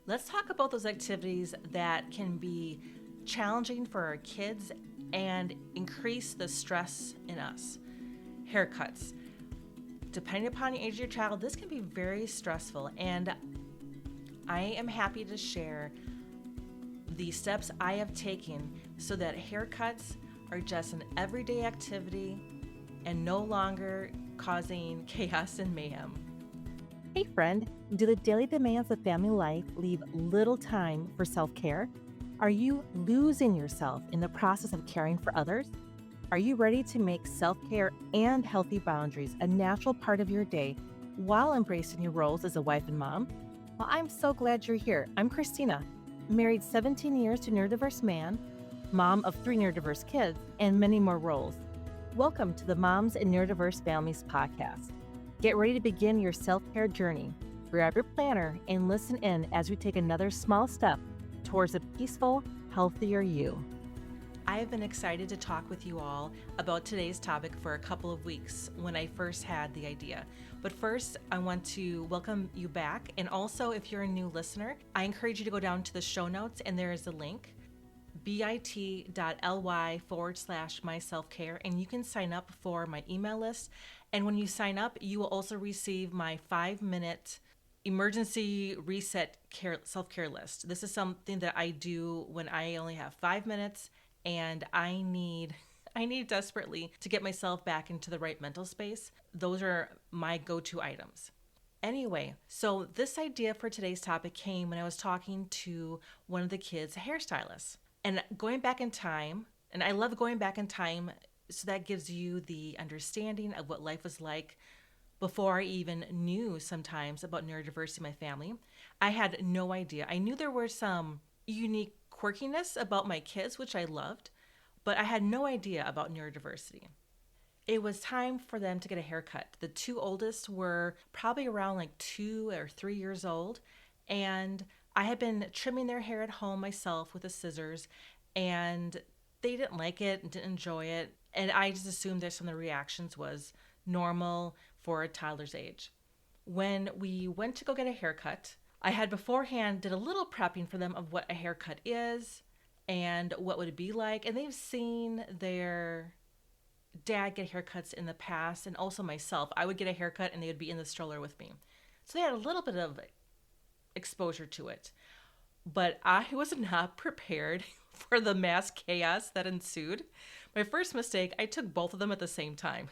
Let's talk about those activities that can be challenging for our kids and increase the stress in us. Haircuts. Depending upon the age of your child, this can be very stressful, and I am happy to share the steps I have taken so that haircuts are just an everyday activity and no longer causing chaos and mayhem. Hey friend, do the daily demands of family life leave little time for self-care? Are you losing yourself in the process of caring for others? Are you ready to make self-care and healthy boundaries a natural part of your day while embracing your roles as a wife and mom? Well, I'm so glad you're here. I'm Christina, married 17 years to a neurodiverse man, mom of 3 neurodiverse kids, and many more roles. Welcome to the Moms in Neurodiverse Families podcast. Get ready to begin your self-care journey. Grab your planner and listen in as we take another small step towards a peaceful, healthier you. I have been excited to talk with you all about today's topic for a couple of weeks when I first had the idea. But first, I want to welcome you back. And also, if you're a new listener, I encourage you to go down to the show notes and there is a link, bit.ly/myselfcare, and you can sign up for my email list. And when you sign up, you will also receive my 5-minute emergency reset self-care list. This is something that I do when I only have 5 minutes and I need desperately to get myself back into the right mental space. Those are my go-to items. Anyway, so this idea for today's topic came when I was talking to one of the kids' hairstylists. And going back in time, and I love going back in time, so that gives you the understanding of what life was like before I even knew sometimes about neurodiversity in my family. I had no idea. I knew there were some unique quirkiness about my kids, which I loved, but I had no idea about neurodiversity. It was time for them to get a haircut. The 2 oldest were probably around like 2 or 3 years old, and I had been trimming their hair at home myself with the scissors, and they didn't like it and didn't enjoy it. And I just assumed that some of the reactions was normal for a toddler's age. When we went to go get a haircut, I had beforehand did a little prepping for them of what a haircut is and what would it be like. And they've seen their dad get haircuts in the past, and also myself. I would get a haircut and they would be in the stroller with me. So they had a little bit of exposure to it. But I was not prepared for the mass chaos that ensued. My first mistake, I took both of them at the same time.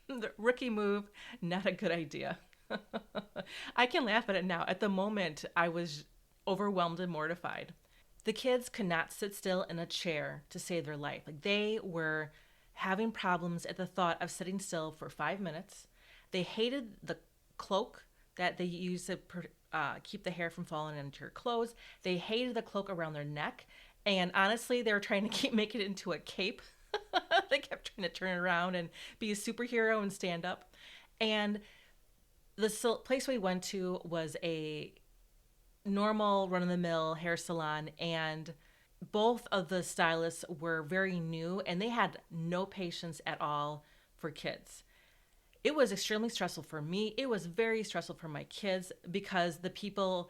The rookie move, not a good idea. I can laugh at it now. At the moment, I was overwhelmed and mortified. The kids could not sit still in a chair to save their life. Like, they were having problems at the thought of sitting still for 5 minutes. They hated the cloak that they use to keep the hair from falling into your clothes. They hated the cloak around their neck. And honestly, they were trying to keep making it into a cape. They kept trying to turn it around and be a superhero and stand up. And the place we went to was a normal run-of-the-mill hair salon, and both of the stylists were very new and they had no patience at all for kids. It was extremely stressful for me. It was very stressful for my kids because the people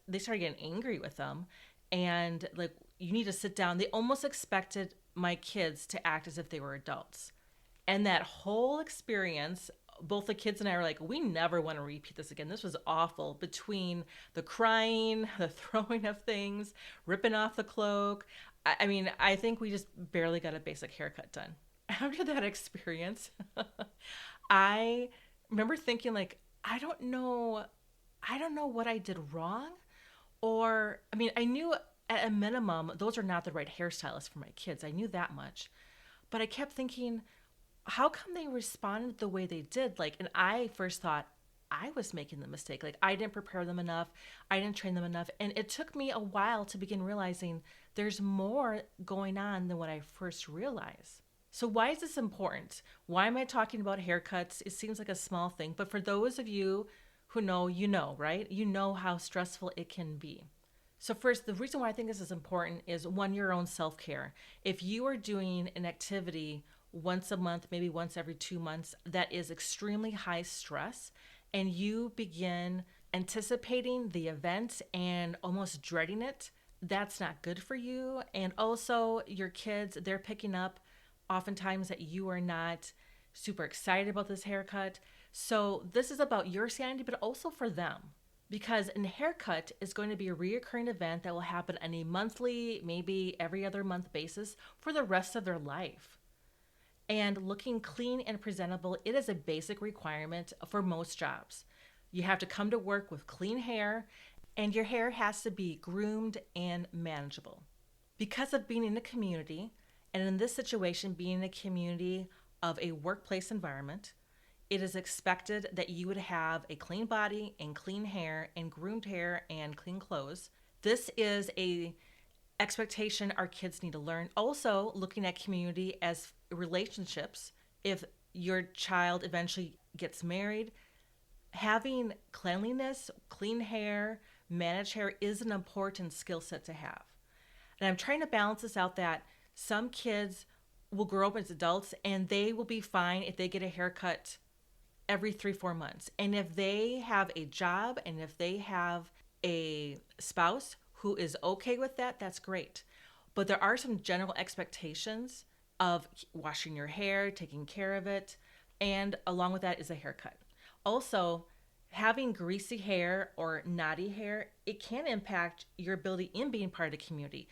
they started getting angry with them and like, you need to sit down. They almost expected my kids to act as if they were adults. And that whole experience, both the kids and I were like, we never want to repeat this again. This was awful. Between the crying, the throwing of things, ripping off the cloak. I mean, I think we just barely got a basic haircut done. After that experience, I remember thinking like, I don't know what I did wrong. Or, I mean, I knew at a minimum, those are not the right hairstylists for my kids. I knew that much. But I kept thinking, how come they responded the way they did? Like, and I first thought I was making the mistake. Like, I didn't prepare them enough. I didn't train them enough. And it took me a while to begin realizing there's more going on than what I first realized. So why is this important? Why am I talking about haircuts? It seems like a small thing, but for those of you who know, you know, right? You know how stressful it can be. So first, the reason why I think this is important is, one, your own self-care. If you are doing an activity once a month, maybe once every 2 months, that is extremely high stress, and you begin anticipating the event and almost dreading it, that's not good for you. And also, your kids, they're picking up oftentimes that you are not super excited about this haircut. So, this is about your sanity, but also for them. Because a haircut is going to be a reoccurring event that will happen on a monthly, maybe every other month basis for the rest of their life. And looking clean and presentable, it is a basic requirement for most jobs. You have to come to work with clean hair, and your hair has to be groomed and manageable. Because of being in a community, and in this situation, being in a community of a workplace environment, it is expected that you would have a clean body and clean hair and groomed hair and clean clothes. This is a expectation our kids need to learn. Also, looking at community as relationships. If your child eventually gets married, having cleanliness, clean hair, managed hair is an important skill set to have. And I'm trying to balance this out that some kids will grow up as adults and they will be fine if they get a haircut every 3-4 months. And if they have a job and if they have a spouse who is okay with that, that's great. But there are some general expectations of washing your hair, taking care of it, and along with that is a haircut. Also, having greasy hair or knotty hair, it can impact your ability in being part of the community.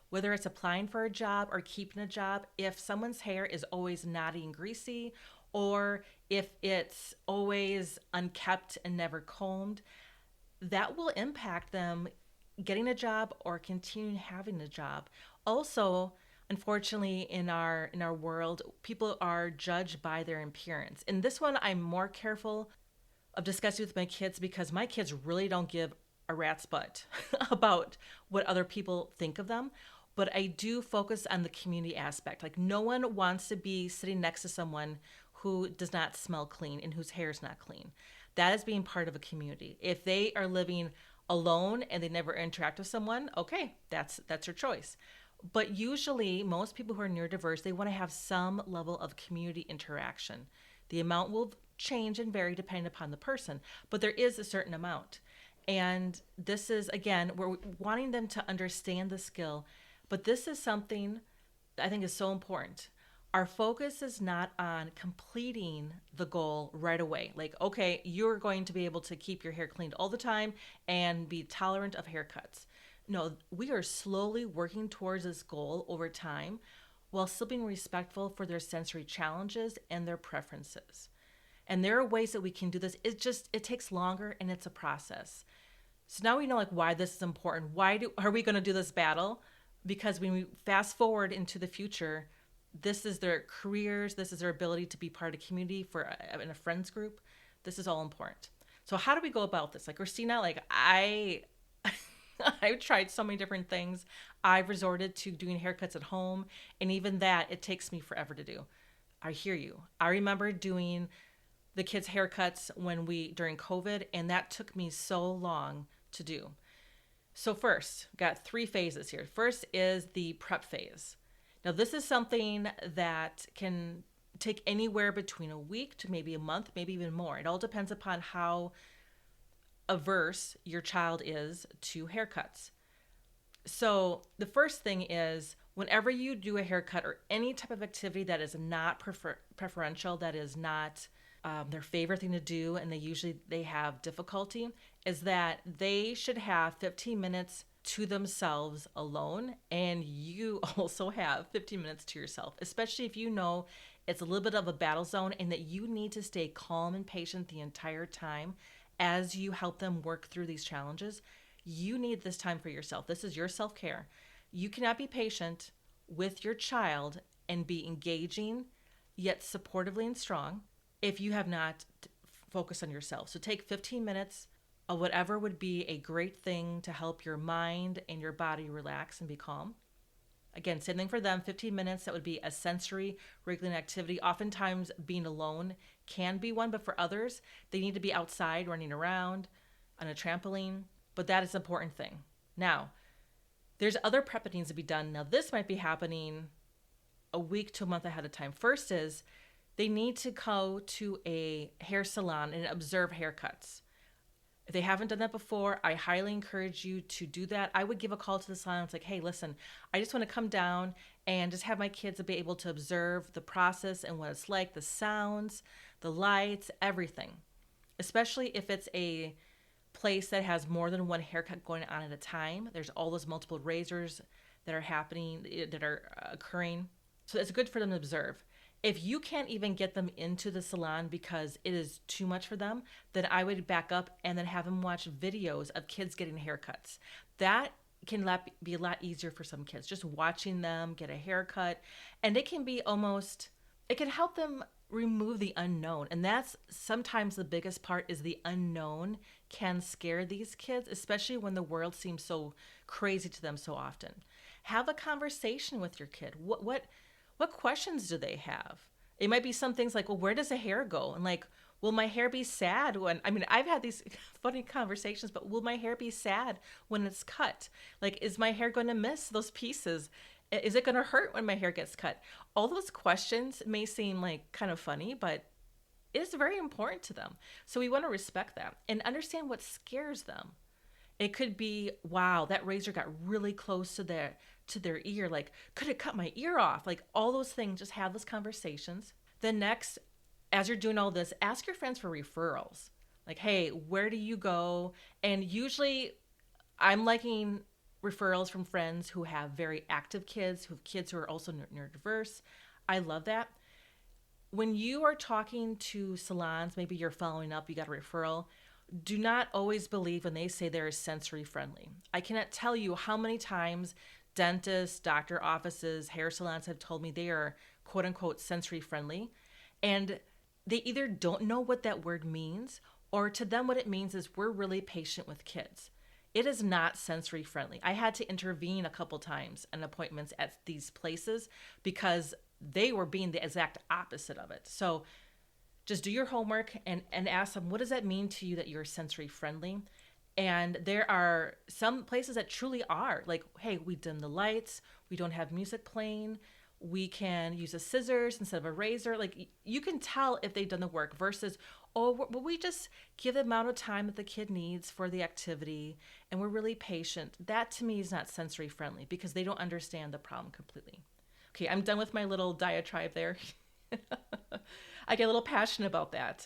Whether it's applying for a job or keeping a job, if someone's hair is always knotty and greasy, or if it's always unkept and never combed, that will impact them getting a job or continuing having a job. Also, unfortunately, in our world, people are judged by their appearance. In this one, I'm more careful of discussing with my kids because my kids really don't give a rat's butt about what other people think of them. But I do focus on the community aspect. Like, no one wants to be sitting next to someone who does not smell clean and whose hair is not clean. That is being part of a community. If they are living alone and they never interact with someone, okay, that's your choice. But usually, most people who are neurodiverse, they want to have some level of community interaction. The amount will change and vary depending upon the person, but there is a certain amount. And this is, again, we're wanting them to understand the skill, but this is something that I think is so important. Our focus is not on completing the goal right away. Like, okay, you're going to be able to keep your hair cleaned all the time and be tolerant of haircuts. No, we are slowly working towards this goal over time while still being respectful for their sensory challenges and their preferences. And there are ways that we can do this. It takes longer and it's a process. So now we know like why this is important. Are we going to do this battle? Because when we fast forward into the future, this is their careers, this is their ability to be part of a community in a friends group. This is all important. So how do we go about this? Like Christina, I've tried so many different things. I've resorted to doing haircuts at home, and even that, it takes me forever to do. I hear you. I remember doing the kids' haircuts during COVID, and that took me so long to do. So first, got 3 phases here. First is the prep phase. Now, this is something that can take anywhere between a week to maybe a month, maybe even more. It all depends upon how averse your child is to haircuts. So the first thing is whenever you do a haircut or any type of activity that is not preferential, that is not their favorite thing to do, and they have difficulty, is that they should have 15 minutes to themselves alone, and you also have 15 minutes to yourself, especially if you know it's a little bit of a battle zone and that you need to stay calm and patient the entire time as you help them work through these challenges. You need this time for yourself. This is your self-care. You cannot be patient with your child and be engaging yet supportively and strong if you have not focused on yourself. So take 15 minutes of whatever would be a great thing to help your mind and your body relax and be calm. Again, same thing for them, 15 minutes. That would be a sensory regulating activity. Oftentimes being alone can be one, but for others, they need to be outside running around on a trampoline, but that is an important thing. Now, there's other prep that needs to be done. Now, this might be happening a week to a month ahead of time. First is they need to go to a hair salon and observe haircuts. If they haven't done that before, I highly encourage you to do that. I would give a call to the salon. It's like, hey, listen, I just want to come down and just have my kids be able to observe the process and what it's like, the sounds, the lights, everything. Especially if it's a place that has more than one haircut going on at a time. There's all those multiple razors that are happening, that are occurring. So it's good for them to observe. If you can't even get them into the salon because it is too much for them, then I would back up and then have them watch videos of kids getting haircuts. That can be a lot easier for some kids, just watching them get a haircut. And it can be almost, it can help them remove the unknown. And that's sometimes the biggest part, is the unknown can scare these kids, especially when the world seems so crazy to them so often. Have a conversation with your kid. What questions do they have? It might be some things like, well, where does the hair go? And like, will my hair be sad when, I mean, I've had these funny conversations, but will my hair be sad when it's cut? Like, is my hair going to miss those pieces? Is it going to hurt when my hair gets cut? All those questions may seem like kind of funny, but it's very important to them. So we want to respect that and understand what scares them. It could be, wow, that razor got really close to their ear. Like, could it cut my ear off? Like, all those things, just have those conversations. Then next, as you're doing all this, ask your friends for referrals. Like, hey, where do you go? And usually I'm liking referrals from friends who have very active kids, who have kids who are also neurodiverse. I love that. When you are talking to salons, maybe you're following up, you got a referral, do not always believe when they say they're sensory friendly. I cannot tell you how many times dentists, doctor offices, hair salons have told me they are quote unquote sensory friendly. And they either don't know what that word means, or to them, what it means is we're really patient with kids. It is not sensory friendly. I had to intervene a couple times in appointments at these places because they were being the exact opposite of it. So just do your homework and ask them, what does that mean to you that you're sensory friendly? And there are some places that truly are like, hey, we dim the lights, we don't have music playing, we can use a scissors instead of a razor. Like, you can tell if they've done the work versus, oh, well, we just give the amount of time that the kid needs for the activity and we're really patient. That to me is not sensory friendly because they don't understand the problem completely. Okay, I'm done with my little diatribe there. I get a little passionate about that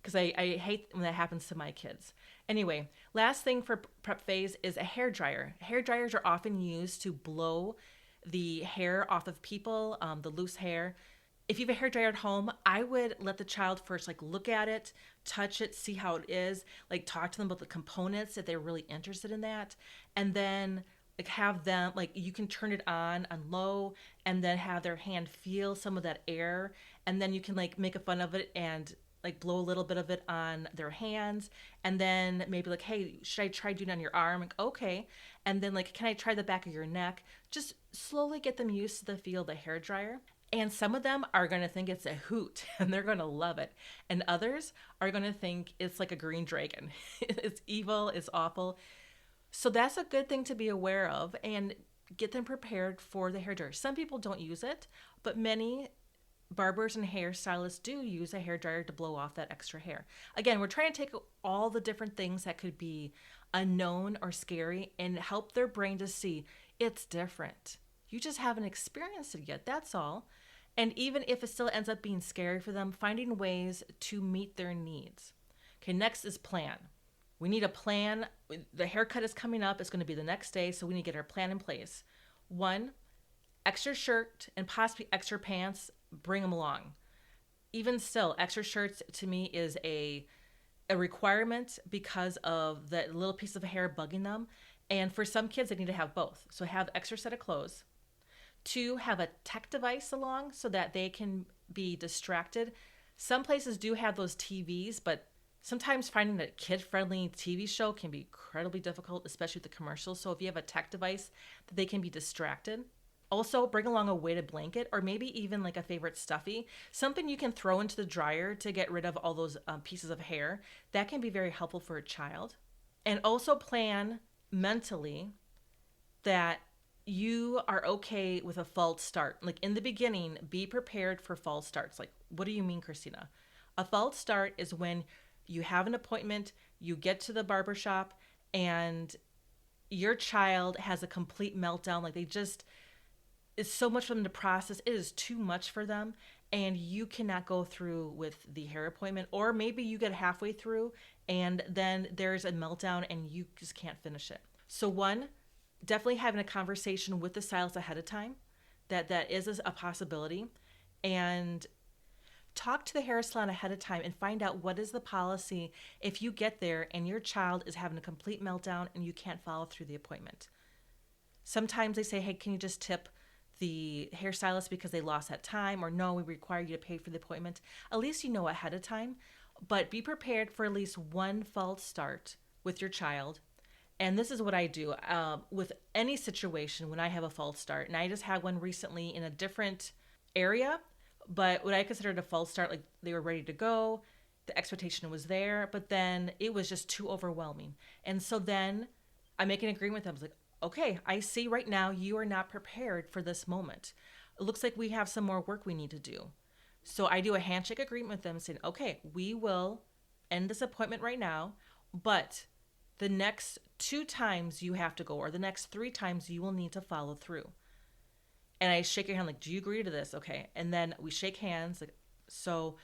because I hate when that happens to my kids. Anyway, last thing for prep phase is a hair dryer. Hair dryers are often used to blow the hair off of people, the loose hair. If you have a hair dryer at home, I would let the child first like look at it, touch it, see how it is, like talk to them about the components if they're really interested in that, and then like have them, like, you can turn it on low and then have their hand feel some of that air, and then you can like make a fun of it and like blow a little bit of it on their hands, and then maybe like, hey, should I try doing it on your arm? Like, okay. And then like, can I try the back of your neck? Just slowly get them used to the feel of the hair dryer. And some of them are going to think it's a hoot and they're going to love it. And others are going to think it's like a green dragon. It's evil, it's awful. So that's a good thing to be aware of and get them prepared for the hair dryer. Some people don't use it, but many barbers and hairstylists do use a hair dryer to blow off that extra hair. Again, we're trying to take all the different things that could be unknown or scary and help their brain to see it's different. You just haven't experienced it yet, that's all. And even if it still ends up being scary for them, finding ways to meet their needs. Okay, next is plan. We need a plan. The haircut is coming up. It's going to be the next day, so we need to get our plan in place. 1, extra shirt and possibly extra pants, bring them along. Even still, extra shirts to me is a requirement because of the little piece of hair bugging them. And for some kids, they need to have both. So have extra set of clothes. 2, have a tech device along so that they can be distracted. Some places do have those TVs, but sometimes finding a kid-friendly TV show can be incredibly difficult, especially with the commercials. So if you have a tech device that they can be distracted. Also, bring along a weighted blanket or maybe even like a favorite stuffy, something you can throw into the dryer to get rid of all those pieces of hair. That can be very helpful for a child. And also plan mentally that you are okay with a false start. Like in the beginning, be prepared for false starts. Like, what do you mean, Christina? A false start is when you have an appointment, You get to the barber shop and your child has a complete meltdown. Like they just, it's so much for them to process. It is too much for them. And you cannot go through with the hair appointment. Or maybe you get halfway through and then there's a meltdown and you just can't finish it. So, one, definitely having a conversation with the stylist ahead of time that is a possibility. And talk to the hair salon ahead of time and find out what is the policy if you get there and your child is having a complete meltdown and you can't follow through the appointment. Sometimes they say, hey, can you just tip the hairstylist because they lost that time? Or no, we require you to pay for the appointment. At least you know ahead of time, but be prepared for at least one false start with your child. And this is what I do with any situation when I have a false start. And I just had one recently in a different area, but what I considered a false start, like they were ready to go, the expectation was there, but then it was just too overwhelming. And so then I make an agreement with them. I was like, okay, I see right now you are not prepared for this moment. It looks like we have some more work we need to do. So I do a handshake agreement with them saying, okay, we will end this appointment right now, but the next 2 times you have to go, or the next 3 times you will need to follow through. And I shake your hand, like, do you agree to this? Okay. And then we shake hands. Like, so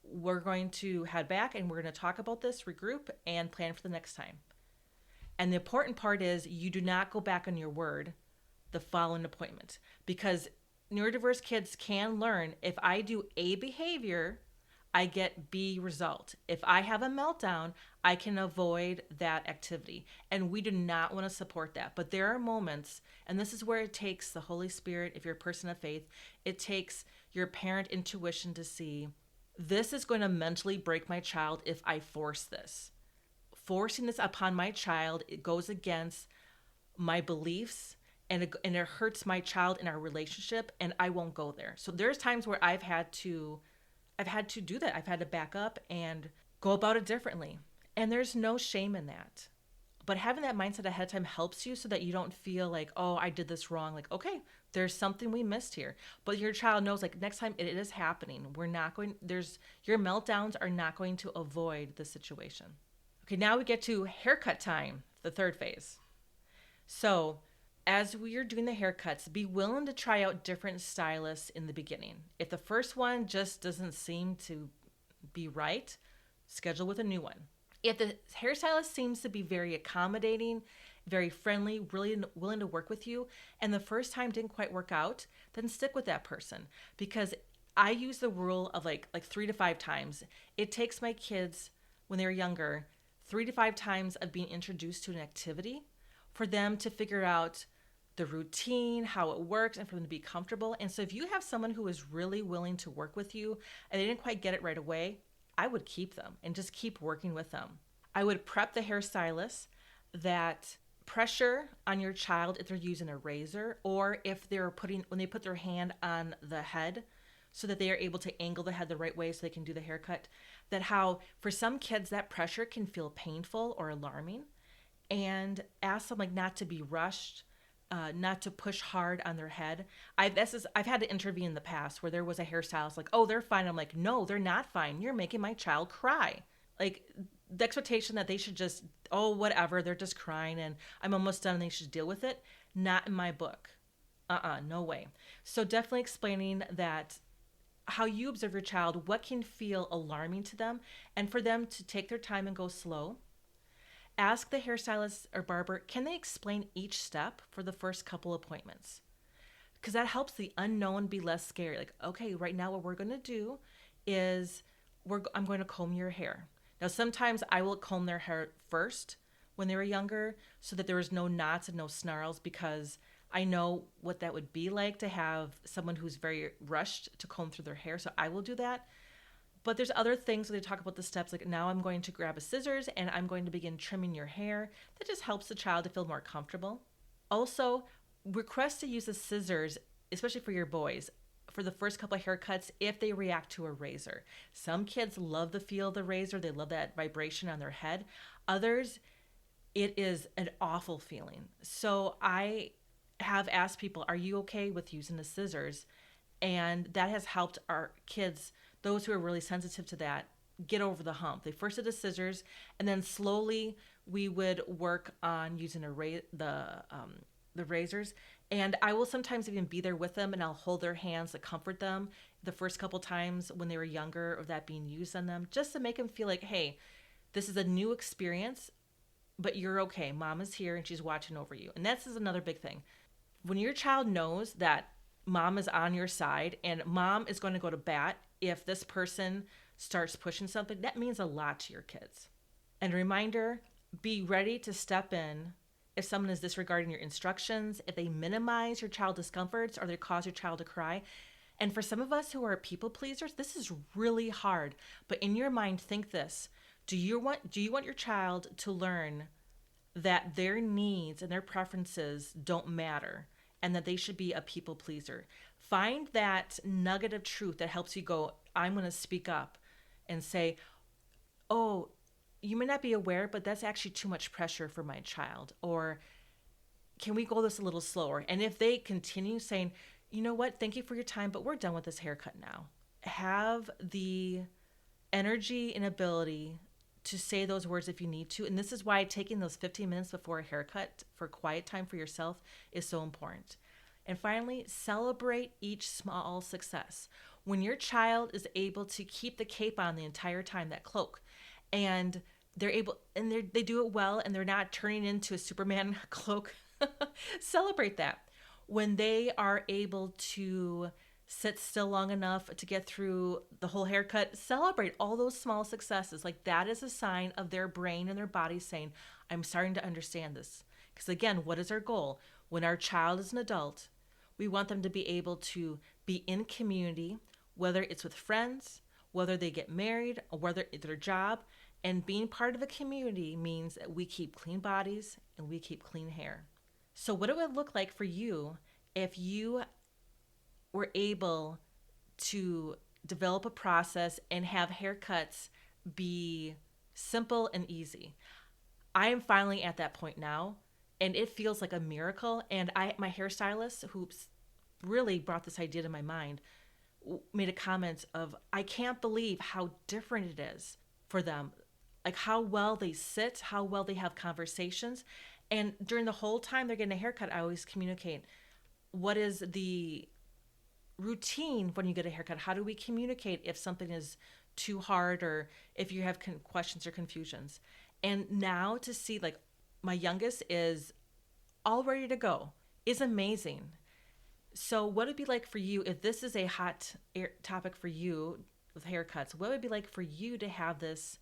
we're going to head back and we're going to talk about this, regroup, and plan for the next time. And the important part is you do not go back on your word the following appointment, because neurodiverse kids can learn if I do A behavior, I get B result. If I have a meltdown, I can avoid that activity. And we do not want to support that. But there are moments, and this is where it takes the Holy Spirit, if you're a person of faith, it takes your parent intuition to see, this is going to mentally break my child if I force this. Forcing this upon my child, it goes against my beliefs, and it hurts my child in our relationship, and I won't go there. So there's times where I've had to do that. I've had to back up and go about it differently. And there's no shame in that. But having that mindset ahead of time helps you so that you don't feel like, oh, I did this wrong. Like, okay, there's something we missed here. But your child knows, like, next time it is happening. Your meltdowns are not going to avoid the situation. Okay, now we get to haircut time, the third phase. So as we are doing the haircuts, be willing to try out different stylists in the beginning. If the first one just doesn't seem to be right, schedule with a new one. If the hairstylist seems to be very accommodating, very friendly, really willing to work with you, and the first time didn't quite work out, then stick with that person. Because I use the rule of like 3 to 5 times. It takes my kids, when they're younger, 3 to 5 times of being introduced to an activity for them to figure out the routine, how it works, and for them to be comfortable. And so if you have someone who is really willing to work with you and they didn't quite get it right away, I would keep them and just keep working with them. I would prep the hairstylist that pressure on your child if they're using a razor, or if when they put their hand on the head so that they are able to angle the head the right way so they can do the haircut, that how for some kids that pressure can feel painful or alarming, and ask them like not to be rushed, not to push hard on their head. I've had to intervene in the past where there was a hairstylist like, oh, they're fine. I'm like, no, they're not fine. You're making my child cry. Like the expectation that they should just, oh, whatever, they're just crying and I'm almost done and they should deal with it. Not in my book. No way. So definitely explaining that how you observe your child, what can feel alarming to them, and for them to take their time and go slow. Ask the hairstylist or barber, can they explain each step for the first couple appointments? Because that helps the unknown be less scary. Like, okay, right now what we're going to do is I'm going to comb your hair. Now, sometimes I will comb their hair first when they were younger so that there was no knots and no snarls, because I know what that would be like to have someone who's very rushed to comb through their hair. So I will do that. But there's other things where they talk about the steps, like now I'm going to grab a scissors and I'm going to begin trimming your hair. That just helps the child to feel more comfortable. Also, request to use the scissors, especially for your boys, for the first couple of haircuts if they react to a razor. Some kids love the feel of the razor. They love that vibration on their head. Others, it is an awful feeling. So I have asked people, are you okay with using the scissors? And that has helped our kids, those who are really sensitive to that, get over the hump. They first did the scissors, and then slowly we would work on using the razors. And I will sometimes even be there with them, and I'll hold their hands to comfort them the first couple times when they were younger, or that being used on them, just to make them feel like, hey, this is a new experience, but you're okay. Mom is here and she's watching over you. And that's another big thing. When your child knows that mom is on your side and mom is going to go to bat if this person starts pushing something, that means a lot to your kids. And a reminder, be ready to step in if someone is disregarding your instructions, if they minimize your child's discomforts or they cause your child to cry. And for some of us who are people pleasers, this is really hard. But in your mind, think this. Do you want your child to learn that their needs and their preferences don't matter and that they should be a people pleaser? Find that nugget of truth that helps you go, I'm going to speak up and say, oh, you may not be aware, but that's actually too much pressure for my child. Or can we go this a little slower? And if they continue saying, you know what, thank you for your time, but we're done with this haircut now. Have the energy and ability to say those words if you need to. And this is why taking those 15 minutes before a haircut for quiet time for yourself is so important. And finally, celebrate each small success. When your child is able to keep the cape on the entire time, that cloak, and they do it well, and they're not turning into a Superman cloak, celebrate that. When they are able to sit still long enough to get through the whole haircut, celebrate all those small successes. Like, that is a sign of their brain and their body saying, I'm starting to understand this. Because again, what is our goal? When our child is an adult, we want them to be able to be in community, whether it's with friends, whether they get married, or whether it's their job. And being part of a community means that we keep clean bodies and we keep clean hair. So what it would look like for you if you were able to develop a process and have haircuts be simple and easy. I am finally at that point now, and it feels like a miracle. And my hairstylist, who really brought this idea to my mind, made a comment of, I can't believe how different it is for them. Like how well they sit, how well they have conversations. And during the whole time they're getting a haircut, I always communicate, what is the routine when you get a haircut? How do we communicate if something is too hard or if you have questions or confusions? And now to see, like, my youngest is all ready to go is amazing. So what would it be like for you if this is a hot topic for you with haircuts? What would it be like for you to have this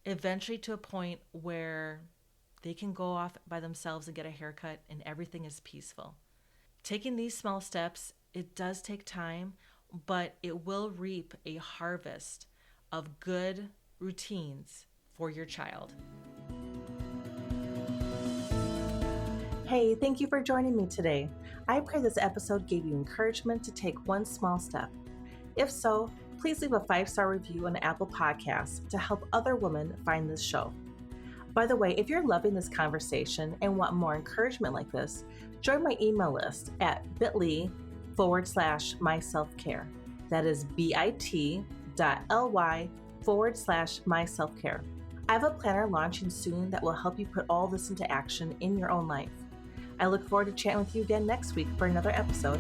eventually to a point where they can go off by themselves and get a haircut and everything is peaceful? Taking these small steps, it does take time, but it will reap a harvest of good routines for your child. Hey, thank you for joining me today. I pray this episode gave you encouragement to take one small step. If so, please leave a 5-star review on Apple Podcasts to help other women find this show. By the way, if you're loving this conversation and want more encouragement like this, join my email list at bit.ly/myselfcare. That is bit.ly/myselfcare. I have a planner launching soon that will help you put all this into action in your own life. I look forward to chatting with you again next week for another episode.